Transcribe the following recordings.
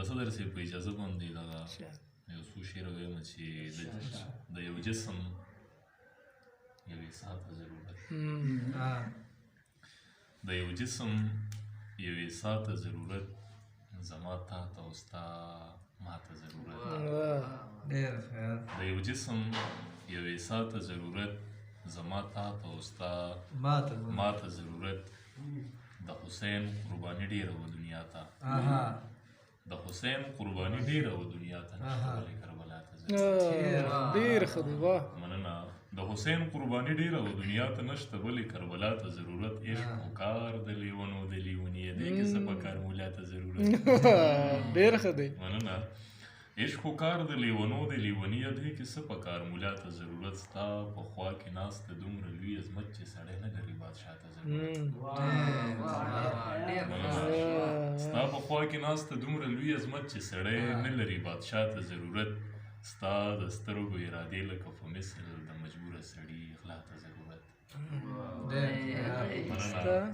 صدر صاحب په اجازه باندې دغه یو څو شعر وایم چې د یو جسم یوې ساه ته ضرورت د یو جسم یوې ساه ته ضرورت زما تا ته او ستا ما ته ضرورت د یو جسم یوې ساه ته ضرورت زما تا ته او ستا ما ته ضرورت د حسین قرباني ډېره وه دنیا ته د حسین قرباني ډېره وه دنیا ته نشته بلې کربلا ته ډېر ښه دی واه مننه د حسین قرباني ډېره وه دنیا ته نشته بلې کربلا ته ضرورت عشق و کار د لیونو د لیوني دی که څه په کار مولا ته ضرورت ډېر ښه دی مننه عشق و کار د لیونو د لیوني دی که څه په کار مولا ته ضرورت ستا په خوا کې ناسته دومره لوی عظمت چې سړی نه لري بادشاه ته ضرورت ستا په خوا کې ناسته دومره لوی عظمت چې سړی نه لري بادشاه ته ضرورت ستا د سترګو ارادې لکه په مثل د مجبوره سړي غلا ته ضرورت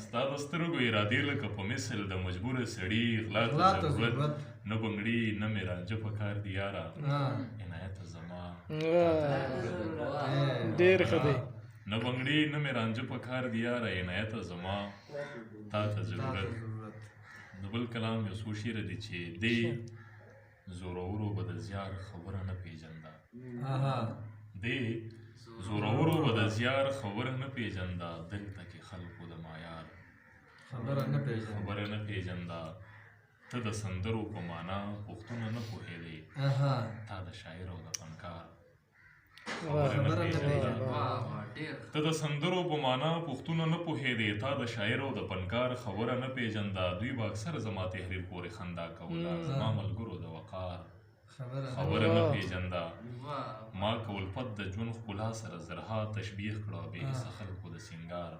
ستا د سترګو ارادې لکه په مثل د مجبوره سړي غلا ته ضرورت نه بنګړي نه مې رانجه په کار دی یاره عنایته زما ډېر ښه دی نه بنګړي نه مې رانجه په کار دی یاره عنایته زما تا ته ضرورت د بل کلام یو څو شعر دي چې دی زورورو به د زیار خبره نه پیژنده دی زورورو به د زیار خبره نه پیژنده دلته کې خلکو د مایار خبره نه پیژنده ته د سندرو په معنا پوښتنه نه پوهېدې تا د شاعر او د فنکار ته د سندرو په معنا پوښتنه نه پوهېدې تا د شاعر او د فنکار خبره نه پیژنده دوی به اکثر زما تحریر پورې خندا کوله زما ملګرو د وقار خبره نه پیژنده ما که الفت د ژوند ښکلا سره زرها تشبیه کړه بې حسه خلکو د سینګار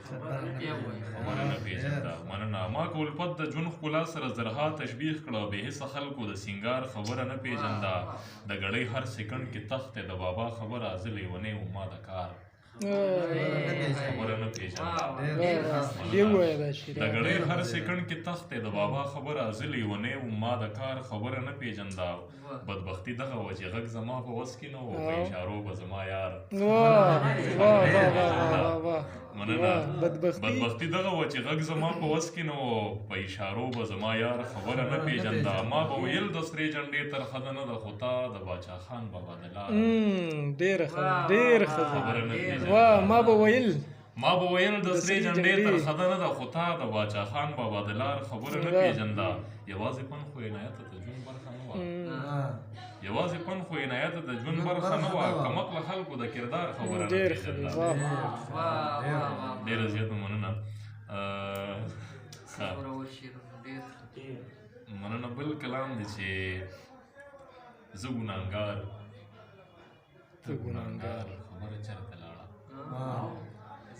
خبره نه پیژنده مننه ما که الفت د ژوند ښکلا سره زرها تشبیه کړه بې حسه خلکو د سینګار خبره نه پیژنده د ګړۍ هر سکنډ کې تخت د بابا خبره زه لیونی وم ما د کار خبره نه پیژنده د ګړۍ هر سکنډ کې تخت د بابا خبره زه لیونی وم ما د کار خبره نه پیژنده بدبختي دغه وه چې غږ زما په وس کې نه و په اشارو به زما یار مننه بدبختي دغه وه چې غږ زما په وس کې نه و په اشارو به زما یار خبره نه پیژنده ما به ویل د سرې جنډې ترخه ده نه ده خو تا د باچا خان بابا د لار ډېره ښه خبره نه پیژنده ما به ویل د سرې جنډې ترخه ده نه ده خو تا د باچا خان بابا د لار خبره نه پیژنده یوازې پن خو عنایته د ژوند برخه نه وه یوازې پن خو عنایته د ژوند برخه نه وه کمقله خلکو د کردار خبره نه پیژنده ډېره زیاته مننه مننه بل کلام دی چې زه ګناهګار ته ګناهګار خبره چېرته لاړه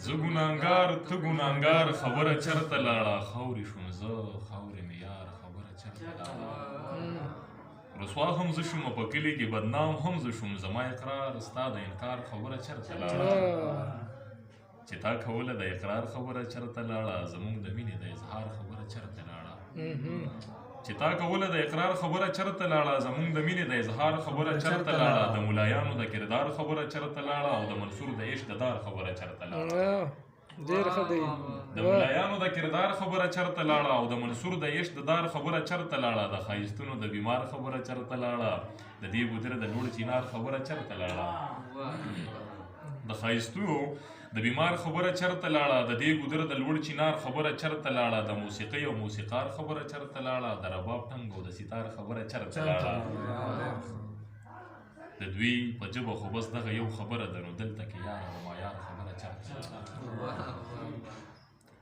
زه ګناهګار ته ګناهګار خبره چېرته لاړه خاورې شوم زه خاورې مې یار خبره چېرته لاړه رسوا هم زه شوم په کلي کې بدنام هم زه شوم زما اقرار ستا د انکار خبره چېرته لاړه چې تا کوله د اقرار خبره چېرته لاړه زموږ د مینې د اظهار خبره چېرته لاړه چې تا کوله د اقرار خبره چېرته لاړه زموږ د مینې د اظهار خبره چېرته لاړه د ملایانو د کردار خبره چېرته لاړه او د منصور د عشق د دار خبره چېرته لاړه د ملایانو د کردار خبره چېرته لاړه او د منصور د عشق د دار خبره چېرته لاړه د ښایستونو د بیمار خبره چېرته لاړه د دې ګودره د لوړ چینار خبره چېرته لاړه د ښایستونو د بیمار خبره چېرته لاړه د دې ګودره د لوړ چینار خبره چېرته لاړه د موسیقۍ او موسیقار خبره چېرته لاړه د رباب ټنګ او د ستار خبره چېرته لاړه د دوی په ژبه خو بس دغه یو خبره ده نو دلته کې یار او مایار خبره چېرته لاړه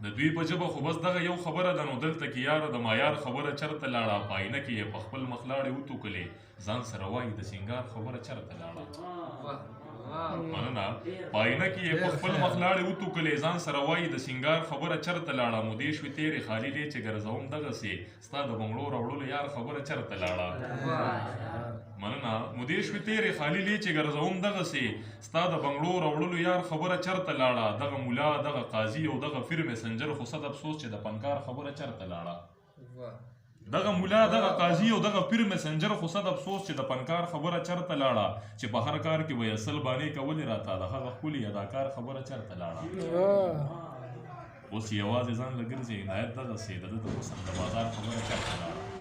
د دوی په ژبه خو بس دغه یو خبره ده نو دلته کې یار د مایار خبره چېرته لاړه په آینه کې یې په خپل مخ لاړې وټوکلې ځان سره وایي د سینګار خبره چېرته لاړه مننه په آینه کې یې په خپل مخ لاړې وټوکلې ځان سره وایي د سینګار خبره چېرته لاړه مودې شوې تېرې خالي دی چې ګرځوم دغسې ستا د بنګړو راوړلو یار خبره چېرته لاړه مننه مودې شوې تېرې خالي دی چې ګرځوم دغسې ستا د بنګړو راوړلو یار خبره چېرته لاړه دغه ملا دغه قاضي او دغه پیر مسنجر خو صد افسوس چې د پنکار خبره چېرته لاړه دغه مولا دغه قاضي او دغه پیر مسنجر خو صد افسوس چې د پنکار خبره چرته لاړه چې په هر کار کې به یې اصل بانې کولې راته د هغه ښکلي اداکار خبره چرته لاړه اوس یوازې ځان له ګرځي عنایت دغسې د ده د حسن د بازار خبره چرته لاړه